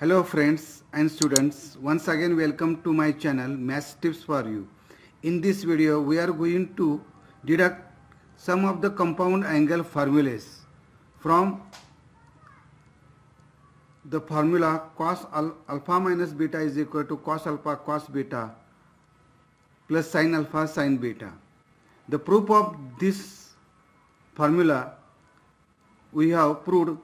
Hello friends and students, once again welcome to my channel Maths Tips for You. In this video we are going to deduct some of the compound angle formulas from the formula cos alpha minus beta is equal to cos alpha cos beta plus sin alpha sin beta. The proof of this formula we have proved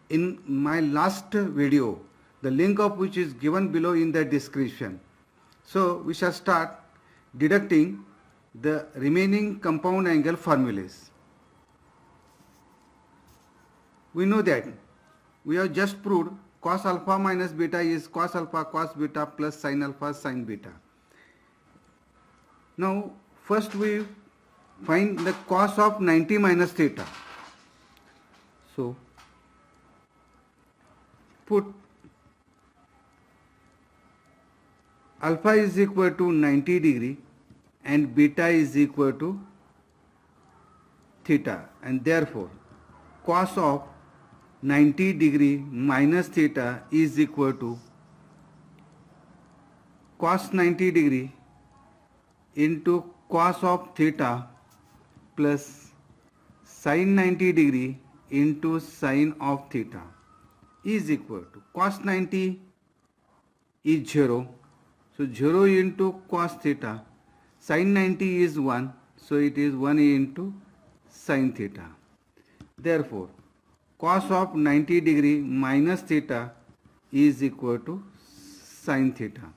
in my last video, the link of which is given below in the description. So we shall start deducting the remaining compound angle formulas. We know that we have just proved cos alpha minus beta is cos alpha cos beta plus sin alpha sin beta. Now first we find the cos of 90 minus theta. So put alpha is equal to 90 degree and beta is equal to theta, and therefore cos of 90 degree minus theta is equal to cos 90 degree into cos of theta plus sin 90 degree into sin of theta is equal to cos 90 is 0, so 0 into cos theta, sin 90 is 1, so it is 1 into sin theta. Therefore cos of 90 degree minus theta is equal to sin theta.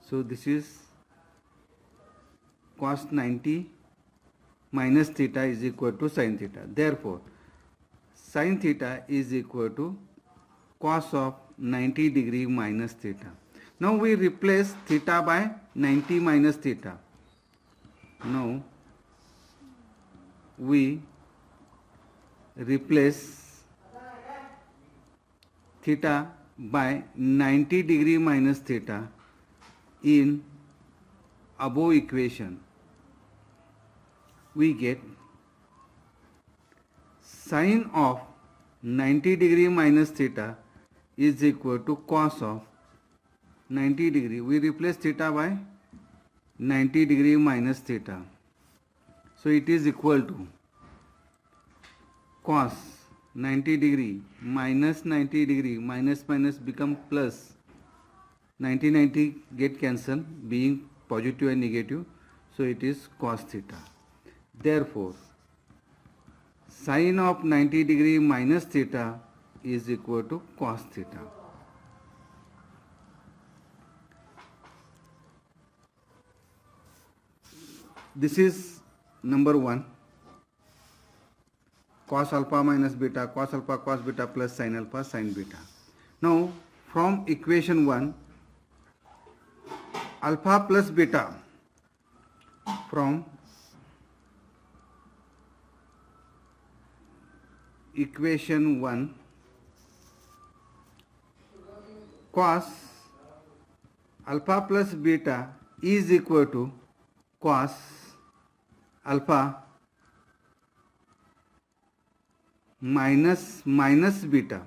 So this is cos 90 minus theta is equal to sin theta. Therefore sin theta is equal to cos of 90 degree minus theta. Now we replace theta by 90 minus theta. Now we replace theta by 90 degree minus theta in above equation. We get sin of 90 degree minus theta is equal to cos of 90 degree. We replace theta by 90 degree minus theta. So it is equal to cos 90 degree minus 90 degree, minus minus become plus, 90 get cancelled being positive and negative, so it is cos theta. Therefore sin of 90 degree minus theta is equal to cos theta. This is number 1, cos alpha minus beta, cos alpha cos beta plus sin alpha sin beta. Now from equation 1, alpha plus beta, from equation 1, cos alpha plus beta is equal to cos alpha minus beta.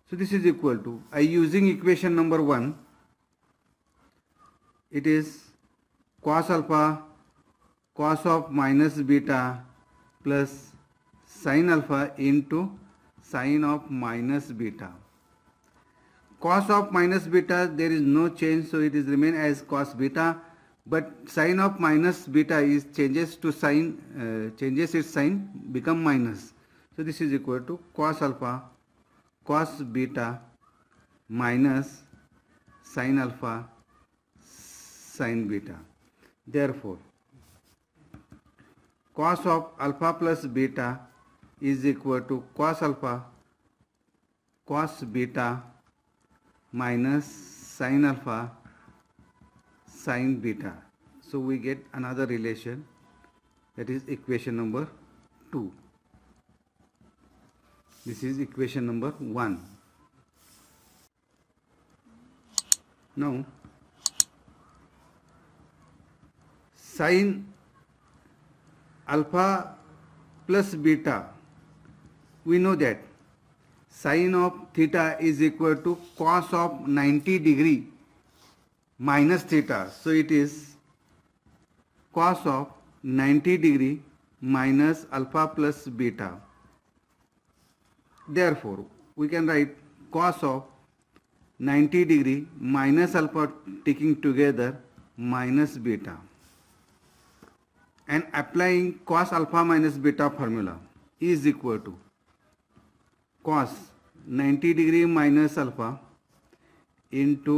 So this is equal to, I using equation number 1, it is cos alpha cos of minus beta plus sin alpha into sin of minus beta. Cos of minus beta, there is no change, so it is remain as cos beta, but sin of minus beta is changes to sin, changes its sign, become minus. So this is equal to cos alpha cos beta minus sin alpha sin beta. Therefore cos of alpha plus beta is equal to cos alpha cos beta minus sin alpha sin beta. So we get another relation, that is equation number 2. This is equation number 1. Now sin alpha plus beta, we know that Sine of theta is equal to cos of 90 degree minus theta. So it is cos of 90 degree minus alpha plus beta. Therefore, we can write cos of 90 degree minus alpha taking together minus beta, and applying cos alpha minus beta formula is equal to cos 90 degree minus alpha into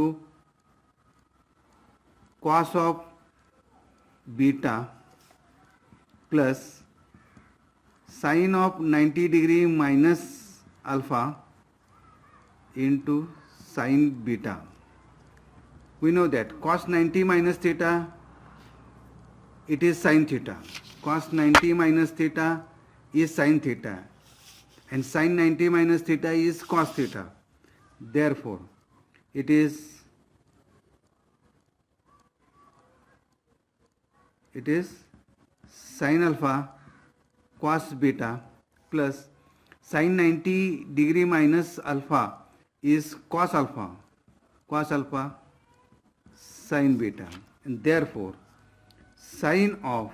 cos of beta plus sine of 90 degree minus alpha into sine beta. We know that cos 90 minus theta, it is sine theta. Cos 90 minus theta is sine theta, and sine 90 minus theta is cos theta. Therefore, it is sine alpha cos beta plus sine 90 degree minus alpha is cos alpha sine beta, and therefore sine of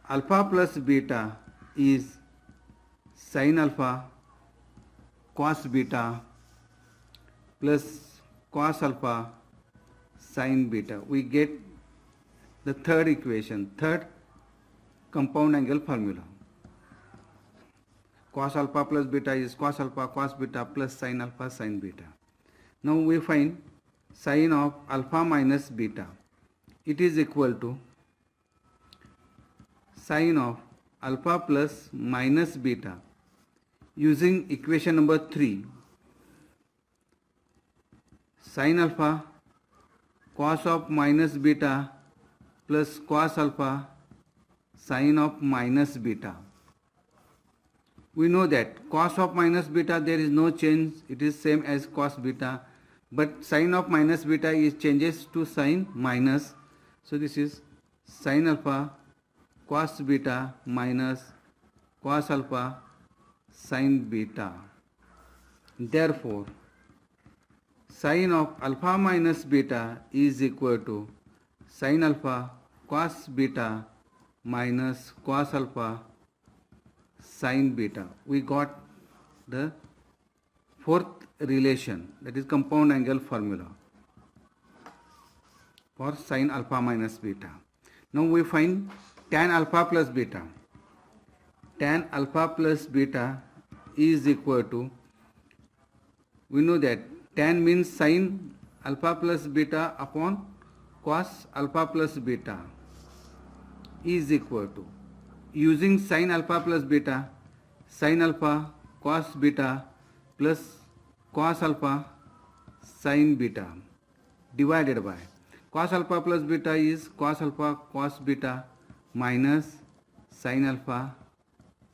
alpha plus beta is sine alpha cos beta plus cos alpha sine beta. We get the third equation, third compound angle formula. Cos alpha plus beta is cos alpha cos beta plus sine alpha sine beta. Now we find sine of alpha minus beta. It is equal to sine of alpha plus minus beta. Using equation number 3, sine alpha cos of minus beta plus cos alpha sine of minus beta. We know that cos of minus beta, there is no change, it is same as cos beta, but sine of minus beta is changes to sine minus. So this is sine alpha cos beta minus cos alpha sine beta. Therefore, sine of alpha minus beta is equal to sine alpha cos beta minus cos alpha sine beta. We got the fourth relation, that is compound angle formula for sine alpha minus beta. Now we find tan alpha plus beta. Tan alpha plus beta is equal to, we know that tan means sine alpha plus beta upon cos alpha plus beta is equal to, using sine alpha plus beta, sine alpha cos beta plus cos alpha sine beta divided by cos alpha plus beta is cos alpha cos beta minus sine alpha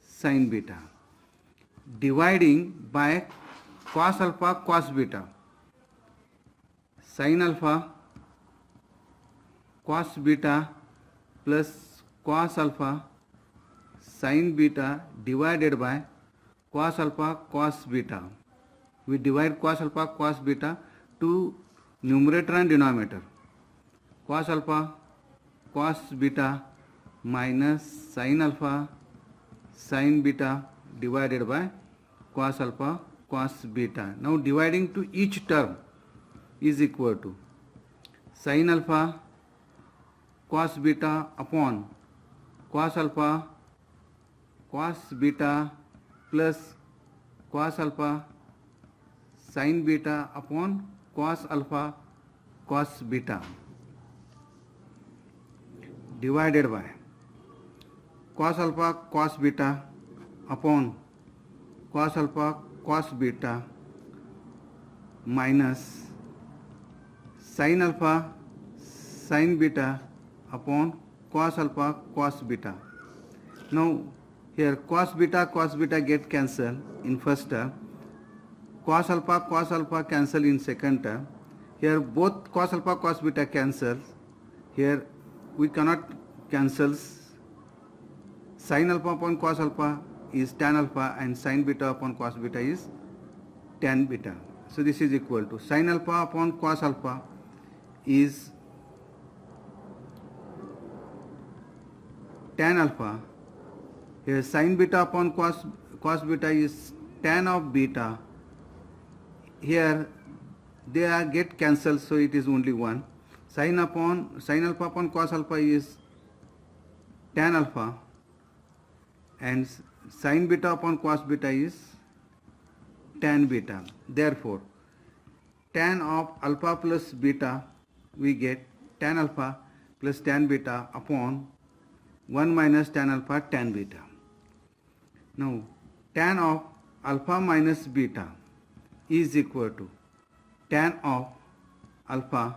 sine beta, dividing by cos alpha cos beta, sine alpha cos beta plus cos alpha sine beta divided by cos alpha cos beta. We divide cos alpha cos beta to numerator and denominator. Cos alpha cos beta minus sine alpha sine beta divided by cos alpha cos beta. Now dividing to each term is equal to sine alpha cos beta upon cos alpha cos beta plus cos alpha sine beta upon cos alpha cos beta divided by cos alpha cos beta upon cos alpha cos beta minus sine alpha sine beta upon cos alpha cos beta. Now here cos beta get cancelled in first term, cos alpha cancel in second term. Here both cos alpha cos beta cancels. Here we cannot cancel sine alpha upon cos alpha is tan alpha and sin beta upon cos beta is tan beta. So this is equal to sin alpha upon cos alpha is tan alpha. Here sin beta upon cos beta is tan of beta. Here they are get cancelled, so it is only 1. Sin alpha upon cos alpha is tan alpha, and sin beta upon cos beta is tan beta. Therefore, tan of alpha plus beta, we get tan alpha plus tan beta upon 1 minus tan alpha tan beta. Now, tan of alpha minus beta is equal to tan of alpha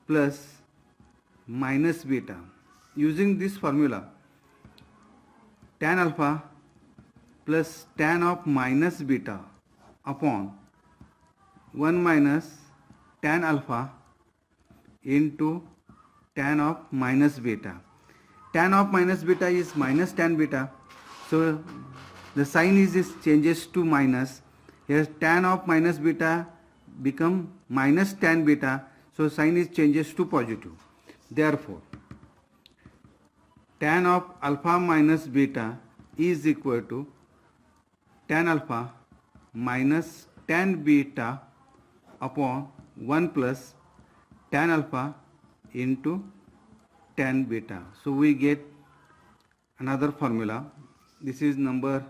plus minus beta. Using this formula, tan alpha plus tan of minus beta upon 1 minus tan alpha into tan of minus beta. Tan of minus beta is minus tan beta, so the sign is changes to minus. Here tan of minus beta become minus tan beta, so sign is changes to positive. Therefore, tan of alpha minus beta is equal to tan alpha minus tan beta upon 1 plus tan alpha into tan beta. So we get another formula. This is number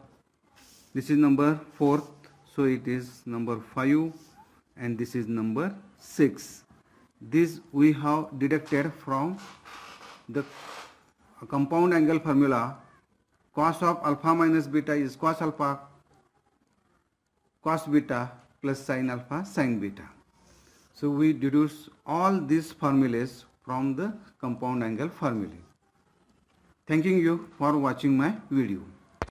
4th, so it is number 5, and this is number 6. This we have deducted from the compound angle formula. Cos of alpha minus beta is cos alpha cos beta plus sin alpha sin beta. So we deduce all these formulas from the compound angle formula. Thanking you for watching my video.